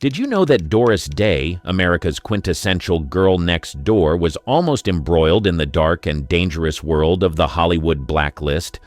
Did you know that Doris Day, America's quintessential girl next door, was almost embroiled in the dark and dangerous world of the Hollywood Blacklist?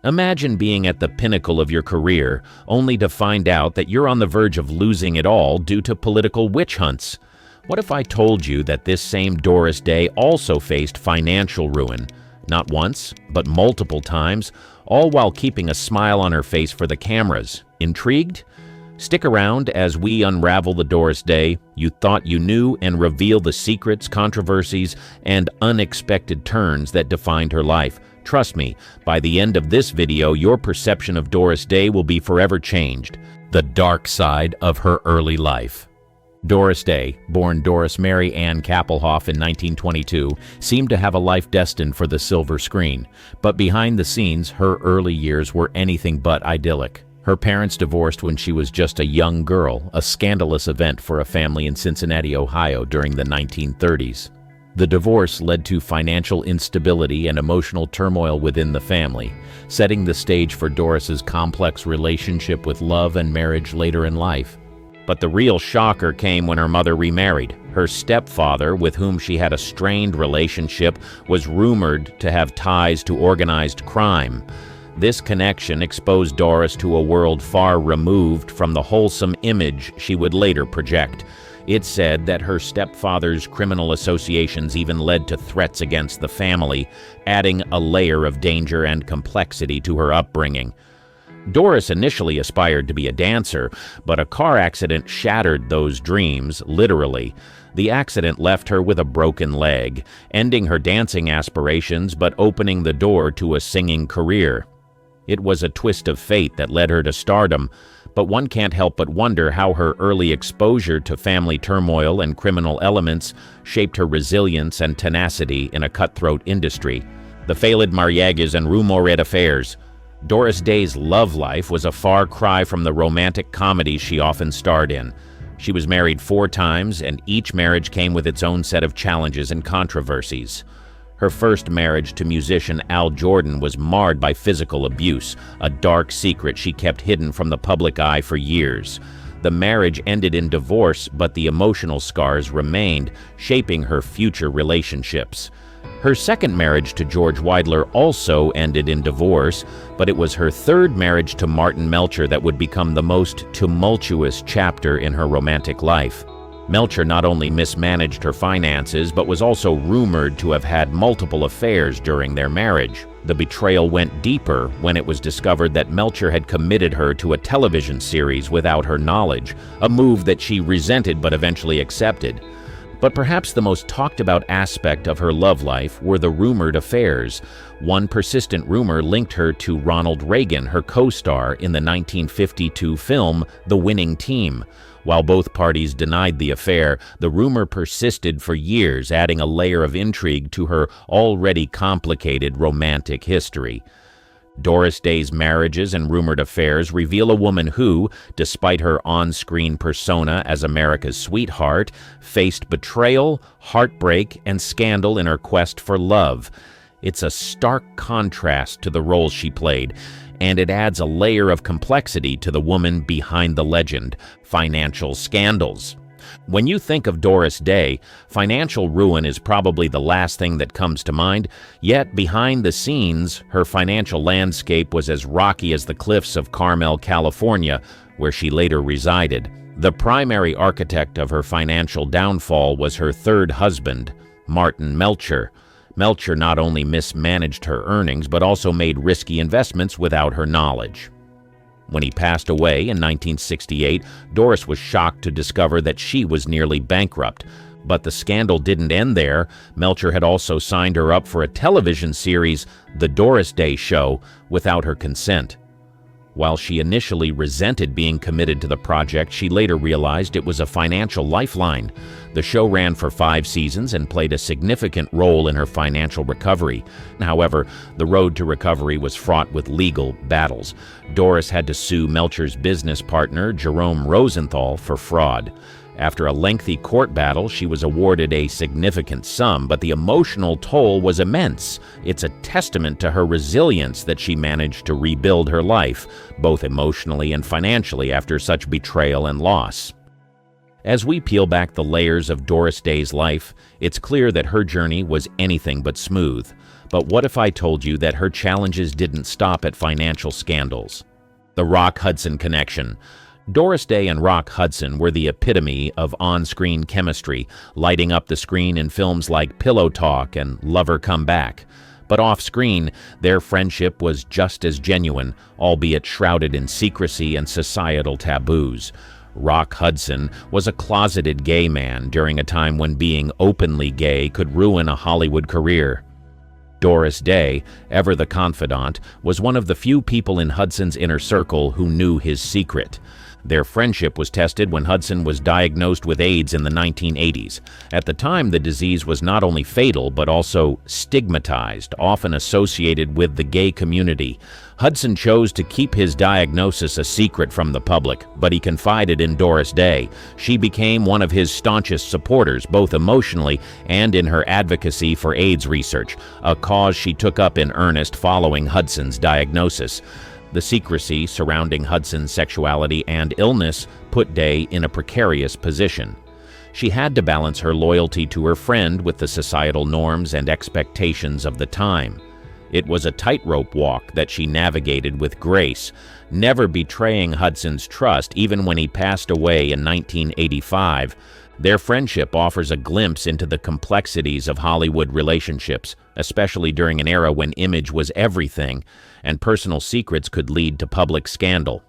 Imagine being at the pinnacle of your career, only to find out that you're on the verge of losing it all due to political witch hunts. What if I told you that this same Doris Day also faced financial ruin, not once, but multiple times, all while keeping a smile on her face for the cameras? Intrigued? Stick around as we unravel the Doris Day you thought you knew and reveal the secrets, controversies, and unexpected turns that defined her life. Trust me, by the end of this video, your perception of Doris Day will be forever changed. The dark side of her early life. Doris Day, born Doris Mary Ann Kappelhoff in 1922, seemed to have a life destined for the silver screen. But behind the scenes, her early years were anything but idyllic. Her parents divorced when she was just a young girl, a scandalous event for a family in Cincinnati, Ohio during the 1930s. The divorce led to financial instability and emotional turmoil within the family, setting the stage for Doris's complex relationship with love and marriage later in life. But the real shocker came when her mother remarried. Her stepfather, with whom she had a strained relationship, was rumored to have ties to organized crime. This connection exposed Doris to a world far removed from the wholesome image she would later project. It said that her stepfather's criminal associations even led to threats against the family, adding a layer of danger and complexity to her upbringing. Doris initially aspired to be a dancer, but a car accident shattered those dreams, literally. The accident left her with a broken leg, ending her dancing aspirations but opening the door to a singing career. It was a twist of fate that led her to stardom, but one can't help but wonder how her early exposure to family turmoil and criminal elements shaped her resilience and tenacity in a cutthroat industry. The failed Maragas and rumored affairs. Doris Day's love life was a far cry from the romantic comedies she often starred in. She was married 4 times, and each marriage came with its own set of challenges and controversies. Her first marriage to musician Al Jordan was marred by physical abuse, a dark secret she kept hidden from the public eye for years. The marriage ended in divorce, but the emotional scars remained, shaping her future relationships. Her second marriage to George Weidler also ended in divorce, but it was her third marriage to Martin Melcher that would become the most tumultuous chapter in her romantic life. Melcher not only mismanaged her finances, but was also rumored to have had multiple affairs during their marriage. The betrayal went deeper when it was discovered that Melcher had committed her to a television series without her knowledge, a move that she resented but eventually accepted. But perhaps the most talked about aspect of her love life were the rumored affairs. One persistent rumor linked her to Ronald Reagan, her co-star in the 1952 film The Winning Team. While both parties denied the affair, the rumor persisted for years, adding a layer of intrigue to her already complicated romantic history. Doris Day's marriages and rumored affairs reveal a woman who, despite her on-screen persona as America's sweetheart, faced betrayal, heartbreak, and scandal in her quest for love. It's a stark contrast to the role she played, and it adds a layer of complexity to the woman behind the legend: financial scandals. When you think of Doris Day, financial ruin is probably the last thing that comes to mind, yet behind the scenes, her financial landscape was as rocky as the cliffs of Carmel, California, where she later resided. The primary architect of her financial downfall was her third husband, Martin Melcher. Melcher not only mismanaged her earnings, but also made risky investments without her knowledge. When he passed away in 1968, Doris was shocked to discover that she was nearly bankrupt. But the scandal didn't end there. Melcher had also signed her up for a television series, The Doris Day Show, without her consent. While she initially resented being committed to the project, she later realized it was a financial lifeline. The show ran for 5 seasons and played a significant role in her financial recovery. However, the road to recovery was fraught with legal battles. Doris had to sue Melcher's business partner, Jerome Rosenthal, for fraud. After a lengthy court battle, she was awarded a significant sum, but the emotional toll was immense. It's a testament to her resilience that she managed to rebuild her life, both emotionally and financially, after such betrayal and loss. As we peel back the layers of Doris Day's life, it's clear that her journey was anything but smooth. But what if I told you that her challenges didn't stop at financial scandals? The Rock-Hudson connection. Doris Day and Rock Hudson were the epitome of on-screen chemistry, lighting up the screen in films like Pillow Talk and Lover Come Back. But off-screen, their friendship was just as genuine, albeit shrouded in secrecy and societal taboos. Rock Hudson was a closeted gay man during a time when being openly gay could ruin a Hollywood career. Doris Day, ever the confidant, was one of the few people in Hudson's inner circle who knew his secret. Their friendship was tested when Hudson was diagnosed with AIDS in the 1980s. At the time, the disease was not only fatal, but also stigmatized, often associated with the gay community. Hudson chose to keep his diagnosis a secret from the public, but he confided in Doris Day. She became one of his staunchest supporters, both emotionally and in her advocacy for AIDS research, a cause she took up in earnest following Hudson's diagnosis. The secrecy surrounding Hudson's sexuality and illness put Day in a precarious position. She had to balance her loyalty to her friend with the societal norms and expectations of the time. It was a tightrope walk that she navigated with grace, never betraying Hudson's trust even when he passed away in 1985. Their friendship offers a glimpse into the complexities of Hollywood relationships, especially during an era when image was everything, and personal secrets could lead to public scandal.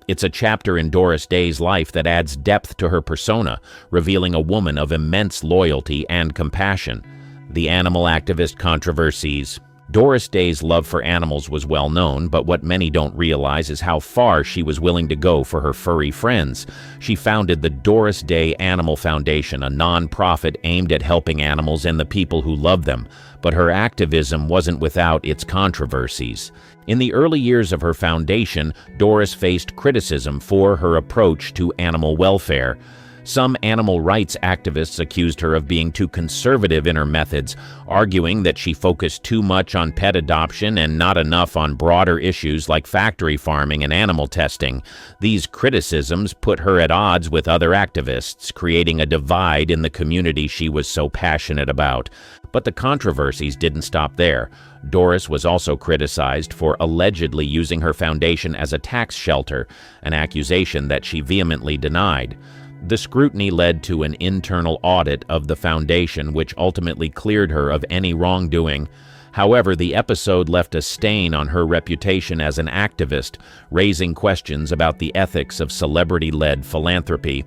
It's a chapter in Doris Day's life that adds depth to her persona, revealing a woman of immense loyalty and compassion. The animal activist controversies. Doris Day's love for animals was well known, but what many don't realize is how far she was willing to go for her furry friends. She founded the Doris Day Animal Foundation, a non-profit aimed at helping animals and the people who love them. But her activism wasn't without its controversies. In the early years of her foundation, Doris faced criticism for her approach to animal welfare. Some animal rights activists accused her of being too conservative in her methods, arguing that she focused too much on pet adoption and not enough on broader issues like factory farming and animal testing. These criticisms put her at odds with other activists, creating a divide in the community she was so passionate about. But the controversies didn't stop there. Doris was also criticized for allegedly using her foundation as a tax shelter, an accusation that she vehemently denied. The scrutiny led to an internal audit of the foundation, which ultimately cleared her of any wrongdoing. However, the episode left a stain on her reputation as an activist, raising questions about the ethics of celebrity-led philanthropy.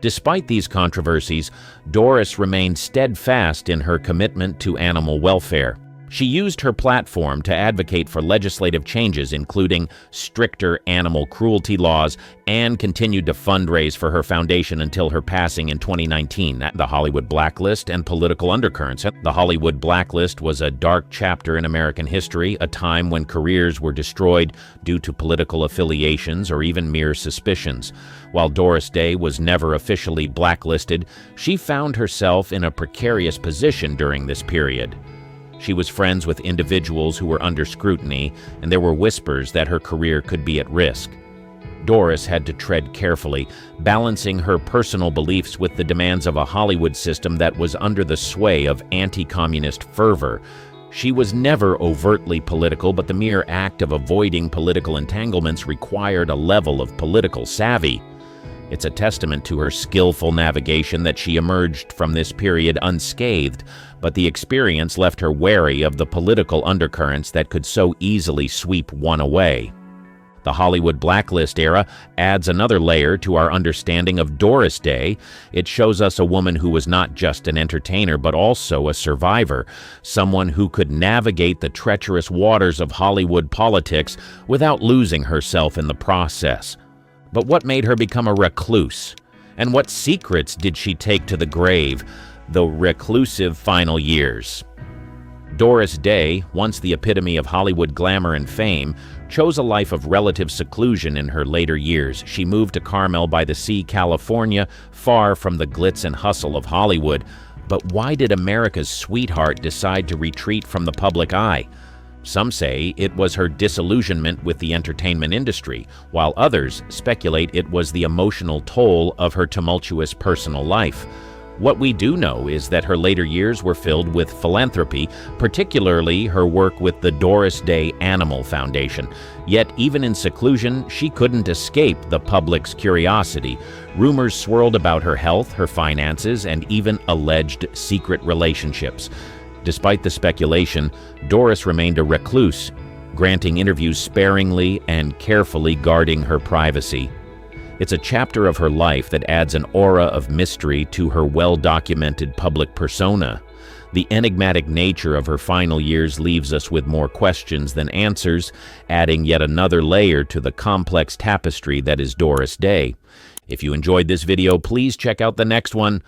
Despite these controversies, Doris remained steadfast in her commitment to animal welfare. She used her platform to advocate for legislative changes, including stricter animal cruelty laws, and continued to fundraise for her foundation until her passing in 2019. The Hollywood Blacklist and political undercurrents. The Hollywood Blacklist was a dark chapter in American history, a time when careers were destroyed due to political affiliations or even mere suspicions. While Doris Day was never officially blacklisted, she found herself in a precarious position during this period. She was friends with individuals who were under scrutiny, and there were whispers that her career could be at risk. Doris had to tread carefully, balancing her personal beliefs with the demands of a Hollywood system that was under the sway of anti-communist fervor. She was never overtly political, but the mere act of avoiding political entanglements required a level of political savvy. It's a testament to her skillful navigation that she emerged from this period unscathed, but the experience left her wary of the political undercurrents that could so easily sweep one away. The Hollywood Blacklist era adds another layer to our understanding of Doris Day. It shows us a woman who was not just an entertainer, but also a survivor, someone who could navigate the treacherous waters of Hollywood politics without losing herself in the process. But what made her become a recluse? And what secrets did she take to the grave? The reclusive final years. Doris Day, once the epitome of Hollywood glamour and fame, chose a life of relative seclusion in her later years. She moved to Carmel by the Sea, California, far from the glitz and hustle of Hollywood. But why did America's sweetheart decide to retreat from the public eye? Some say it was her disillusionment with the entertainment industry, while others speculate it was the emotional toll of her tumultuous personal life. What we do know is that her later years were filled with philanthropy, particularly her work with the Doris Day Animal Foundation. Yet, even in seclusion, she couldn't escape the public's curiosity. Rumors swirled about her health, her finances, and even alleged secret relationships. Despite the speculation, Doris remained a recluse, granting interviews sparingly and carefully guarding her privacy. It's a chapter of her life that adds an aura of mystery to her well-documented public persona. The enigmatic nature of her final years leaves us with more questions than answers, adding yet another layer to the complex tapestry that is Doris Day. If you enjoyed this video, please check out the next one.